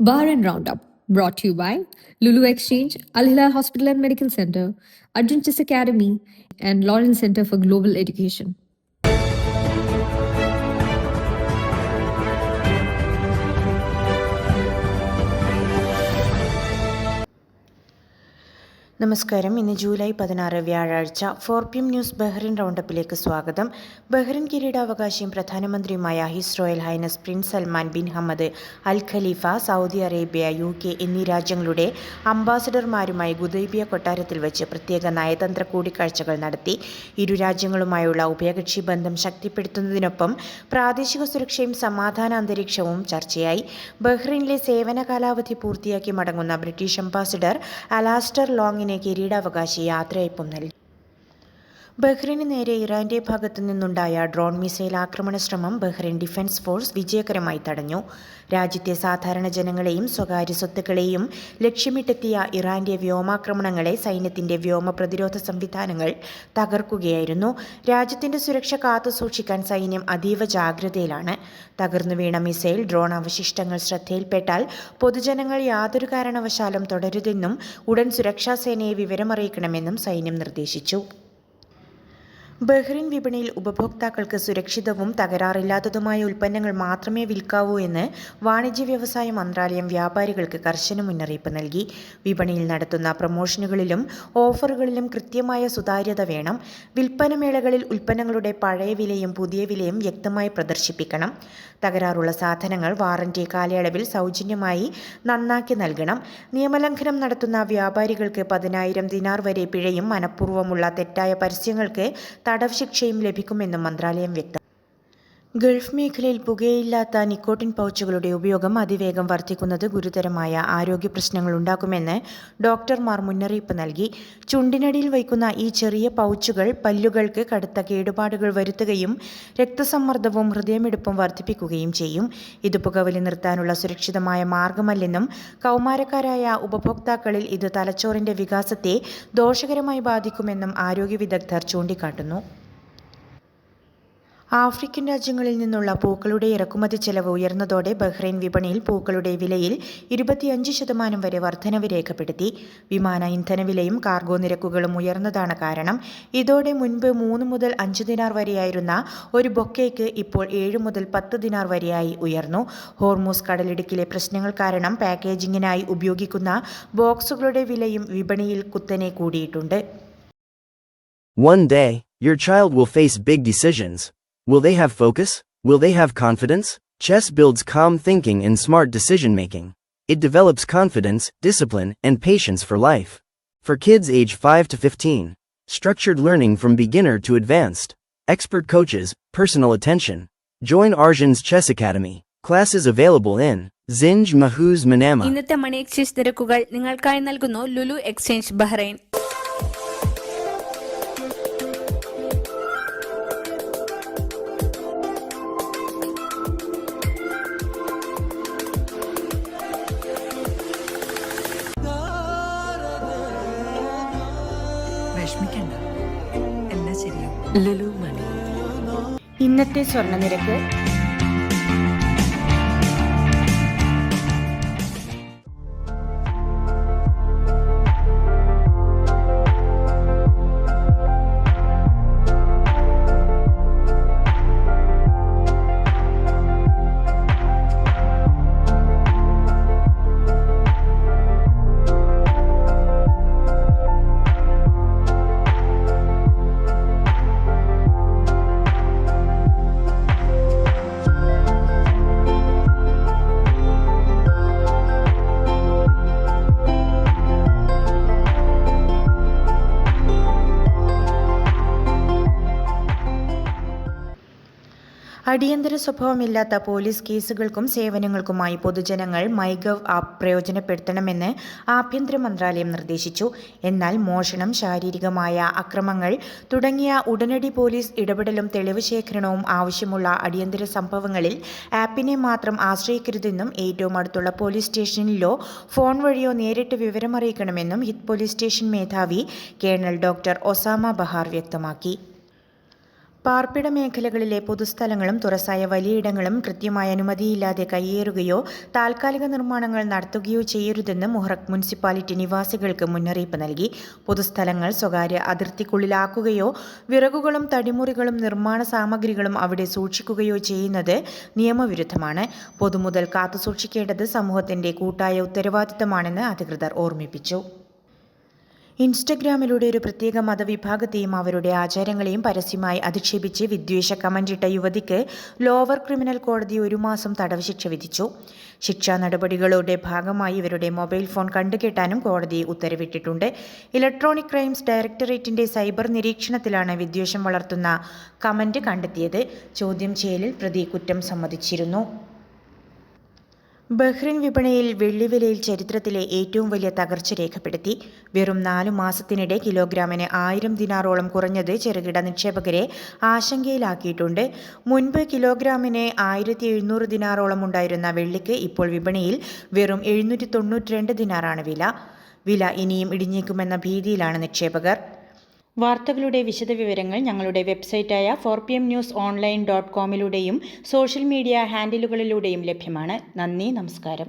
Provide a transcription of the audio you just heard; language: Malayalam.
Bar and Roundup, brought to you by Lulu Exchange, Al Hilal Hospital and Medical Center, Adventist Academy, and Lawrence Center for Global Education. നമസ്കാരം. ഇന്ന് ജൂലൈ 16 വ്യാഴാഴ്ച 4 PM ന്യൂസ് ബഹ്റിൻ റൗണ്ടപ്പിലേക്ക് സ്വാഗതം. ബഹ്റിൻ കിരീടാവകാശിയും പ്രധാനമന്ത്രിയുമായ His Royal Highness Prince Salman bin Hamad Al Khalifa Saudi Arabia, UK എന്നീ രാജ്യങ്ങളുടെ അംബാസഡർമാരുമായി ഗുദൈബിയ കൊട്ടാരത്തിൽ വെച്ച് പ്രത്യേക നയതന്ത്ര കൂടിക്കാഴ്ചകൾ നടത്തി. ഇരു രാജ്യങ്ങളുമായുള്ള ഉഭയകക്ഷി ബന്ധം ശക്തിപ്പെടുത്തുന്നതിനൊപ്പം പ്രാദേശിക സുരക്ഷയും സമാധാന അന്തരീക്ഷവും ചർച്ചയായി. ബഹ്റിനിലെ സേവന കാലാവധി പൂർത്തിയാക്കി മടങ്ങുന്ന ബ്രിട്ടീഷ് അംബാസഡർ അലാസ്റ്റർ ലോങ്ങിന് കിരീടാവകാശി യാത്രയയപ്പും നൽകി. ബഹ്റിന് നേരെ ഇറാന്റെ ഭാഗത്തു നിന്നുണ്ടായ ഡ്രോൺ മിസൈൽ ആക്രമണ ശ്രമം ബഹ്റിൻ ഡിഫൻസ് ഫോഴ്സ് വിജയകരമായി തടഞ്ഞു. രാജ്യത്തെ സാധാരണ ജനങ്ങളെയും സ്വകാര്യ സ്വത്തുക്കളെയും ലക്ഷ്യമിട്ടെത്തിയ ഇറാന്റെ വ്യോമാക്രമണങ്ങളെ സൈന്യത്തിന്റെ വ്യോമ പ്രതിരോധ സംവിധാനങ്ങൾ തകർക്കുകയായിരുന്നു. രാജ്യത്തിന്റെ സുരക്ഷ കാത്തുസൂക്ഷിക്കാൻ സൈന്യം അതീവ ജാഗ്രതയിലാണ്. തകർന്നു വീണ മിസൈൽ ഡ്രോൺ അവശിഷ്ടങ്ങൾ ശ്രദ്ധയിൽപ്പെട്ടാൽ പൊതുജനങ്ങൾ യാതൊരു കാരണവശാലും തുടരുതെന്നും ഉടൻ സുരക്ഷാ സേനയെ വിവരമറിയിക്കണമെന്നും സൈന്യം നിർദ്ദേശിച്ചു. ബഹ്റിൻ വിപണിയിൽ ഉപഭോക്താക്കൾക്ക് സുരക്ഷിതവും തകരാറില്ലാത്തതുമായ ഉൽപ്പന്നങ്ങൾ മാത്രമേ വിൽക്കാവൂ എന്ന് വാണിജ്യ വ്യവസായ മന്ത്രാലയം വ്യാപാരികൾക്ക് കർശന മുന്നറിയിപ്പ് നൽകി. വിപണിയിൽ നടത്തുന്ന പ്രമോഷനുകളിലും ഓഫറുകളിലും കൃത്യമായ സുതാര്യത വേണം. വിൽപ്പന മേളകളിൽ ഉൽപ്പന്നങ്ങളുടെ പഴയ വിലയും പുതിയ വിലയും വ്യക്തമായി പ്രദർശിപ്പിക്കണം. തകരാറുള്ള സാധനങ്ങൾ വാറന്റി കാലയളവിൽ സൗജന്യമായി നന്നാക്കി നൽകണം. നിയമലംഘനം നടത്തുന്ന വ്യാപാരികൾക്ക് 10,000 ദിനാർ വരെ പിഴയും മനഃപൂർവ്വമുള്ള തെറ്റായ പരസ്യങ്ങൾക്ക് തടവ് ശിക്ഷയും ലഭിക്കുമെന്നും മന്ത്രാലയം വ്യക്തമാക്കി. ഗൾഫ് മേഖലയിൽ പുകയില്ലാത്ത നിക്കോട്ടിൻ പൗച്ചുകളുടെ ഉപയോഗം അതിവേഗം വർദ്ധിക്കുന്നത് ഗുരുതരമായ ആരോഗ്യ പ്രശ്നങ്ങൾ ഉണ്ടാക്കുമെന്ന് ഡോക്ടർമാർ മുന്നറിയിപ്പ് നൽകി. ചുണ്ടിനടിയിൽ വയ്ക്കുന്ന ഈ ചെറിയ പൗച്ചുകൾ പല്ലുകൾക്ക് കടുത്ത കേടുപാടുകൾ വരുത്തുകയും രക്തസമ്മർദ്ദവും ഹൃദയമിടിപ്പും വർദ്ധിപ്പിക്കുകയും ചെയ്യും. ഇത് പുകവലി നിർത്താനുള്ള സുരക്ഷിതമായ മാർഗമല്ലെന്നും കൗമാരക്കാരായ ഉപഭോക്താക്കളിൽ ഇത് തലച്ചോറിന്റെ വികാസത്തെ ദോഷകരമായി ബാധിക്കുമെന്നും ആരോഗ്യ വിദഗ്ധർ ചൂണ്ടിക്കാട്ടുന്നു. ആഫ്രിക്കൻ രാജ്യങ്ങളിൽ നിന്നുള്ള പൂക്കളുടെ ഇറക്കുമതി ചെലവ് ഉയർന്നതോടെ ബഹ്റൈൻ വിപണിയിൽ പൂക്കളുടെ വിലയിൽ 25% വരെ വർധനവ് രേഖപ്പെടുത്തി. വിമാന ഇന്ധനവിലയും കാർഗോ നിരക്കുകളും ഉയർന്നതാണ് കാരണം. ഇതോടെ മുൻപ് 3 മുതൽ 5 ദിനാർ വരെയായിരുന്ന ഒരു ബൊക്കേയ്ക്ക് ഇപ്പോൾ 7 മുതൽ 10 ദിനാർ വരെയായി ഉയർന്നു. ഹോർമൂസ് കടലിടുക്കിലെ പ്രശ്നങ്ങൾ കാരണം പാക്കേജിങ്ങിനായി ഉപയോഗിക്കുന്ന ബോക്സുകളുടെ വിലയും വിപണിയിൽ കുത്തനെ കൂടിയിട്ടുണ്ട്. One day, your child will face big decisions. Will they have focus? Will they have confidence? Chess builds calm thinking and smart decision-making. It develops confidence, discipline, and patience for life. For kids age 5 to 15, structured learning from beginner to advanced. Expert coaches, personal attention. Join Arjan's Chess Academy. Classes available in Zinj Mahuz Manama. ഇന്നത്തെ മണി എക്സ്ചേഞ്ച് നിരക്കുകൾ നിങ്ങൾക്കായി നൽകുന്നു ലുലു എക്സ്ചേഞ്ച് ബഹ്റൈൻ. വിഷമിക്കണ്ട, എല്ലാം ശരിയാവും. ലുലു മണി. ഇന്നത്തെ സ്വർണ്ണ നിരക്ക് അടിയന്തര സ്വഭാവമില്ലാത്ത പോലീസ് കേസുകൾക്കും സേവനങ്ങൾക്കുമായി പൊതുജനങ്ങൾ മൈഗവ് ആപ്പ് പ്രയോജനപ്പെടുത്തണമെന്ന് ആഭ്യന്തര മന്ത്രാലയം നിർദ്ദേശിച്ചു. എന്നാൽ മോഷണം, ശാരീരികമായ അക്രമങ്ങൾ തുടങ്ങിയ ഉടനടി പോലീസ് ഇടപെടലും തെളിവ് ശേഖരണവും ആവശ്യമുള്ള അടിയന്തര സംഭവങ്ങളിൽ ആപ്പിനെ മാത്രം ആശ്രയിക്കരുതെന്നും ഏറ്റവും അടുത്തുള്ള പോലീസ് സ്റ്റേഷനിലോ ഫോൺ വഴിയോ നേരിട്ട് വിവരമറിയിക്കണമെന്നും ഹിറ്റ് പോലീസ് സ്റ്റേഷൻ മേധാവി കേണൽ ഡോക്ടർ ഒസാമ ബഹാർ വ്യക്തമാക്കി. പാർപ്പിട മേഖലകളിലെ പൊതുസ്ഥലങ്ങളും തുറസായ വലിയിടങ്ങളും കൃത്യമായ അനുമതിയില്ലാതെ കയ്യേറുകയോ താൽക്കാലിക നിർമ്മാണങ്ങൾ നടത്തുകയോ ചെയ്യരുതെന്ന് മുഹറഖ് മുനിസിപ്പാലിറ്റി നിവാസികൾക്ക് മുന്നറിയിപ്പ് നൽകി. പൊതുസ്ഥലങ്ങൾ സ്വകാര്യ അതിർത്തിക്കുള്ളിലാക്കുകയോ വിറകുകളും തടിമുറികളും നിർമ്മാണ സാമഗ്രികളും അവിടെ സൂക്ഷിക്കുകയോ ചെയ്യുന്നത് നിയമവിരുദ്ധമാണ്. പൊതുമുതൽ കാത്തുസൂക്ഷിക്കേണ്ടത് സമൂഹത്തിന്റെ കൂട്ടായ ഉത്തരവാദിത്തമാണെന്ന് അധികൃതർ ഓർമ്മിപ്പിച്ചു. ഇൻസ്റ്റഗ്രാമിലൂടെ ഒരു പ്രത്യേക മതവിഭാഗത്തെയും അവരുടെ ആചാരങ്ങളെയും പരസ്യമായി അധിക്ഷേപിച്ച് വിദ്വേഷ കമന്റിട്ട യുവതിക്ക് ലോവർ ക്രിമിനൽ കോടതി 1 മാസം തടവ് ശിക്ഷ വിധിച്ചു. ശിക്ഷാ നടപടികളുടെ ഭാഗമായി ഇവരുടെ മൊബൈൽ ഫോൺ കണ്ടുകെട്ടാനും കോടതി ഉത്തരവിട്ടിട്ടുണ്ട്. ഇലക്ട്രോണിക് ക്രൈംസ് ഡയറക്ടറേറ്റിന്റെ സൈബർ നിരീക്ഷണത്തിലാണ് വിദ്വേഷം വളർത്തുന്ന കമന്റ് കണ്ടെത്തിയത്. ചോദ്യം ചെയ്യലിൽ പ്രതി കുറ്റം സമ്മതിച്ചിരുന്നു. ബഹ്റിൻ വിപണിയിൽ വെള്ളിവിലയിൽ ചരിത്രത്തിലെ ഏറ്റവും വലിയ തകർച്ച രേഖപ്പെടുത്തി. വെറും 4 മാസത്തിനിടെ കിലോഗ്രാമിന് 1000 ദിനാറോളം കുറഞ്ഞത് ചെറുകിട നിക്ഷേപകരെ ആശങ്കയിലാക്കിയിട്ടുണ്ട്. മുൻപ് കിലോഗ്രാമിന് 1700 ദിനാറോളം ഉണ്ടായിരുന്ന വെള്ളിക്ക് ഇപ്പോൾ വിപണിയിൽ വെറും 792 ദിനാറാണ് വില ഇനിയും ഇടിഞ്ഞേക്കുമെന്ന ഭീതിയിലാണ് നിക്ഷേപകർ. വാർത്തകളുടെ വിശദവിവരങ്ങൾ ഞങ്ങളുടെ വെബ്സൈറ്റായ 4pmnewsonline.com സോഷ്യൽ മീഡിയ ഹാൻഡിലുകളിലൂടെയും ലഭ്യമാണ്. നന്ദി, നമസ്കാരം.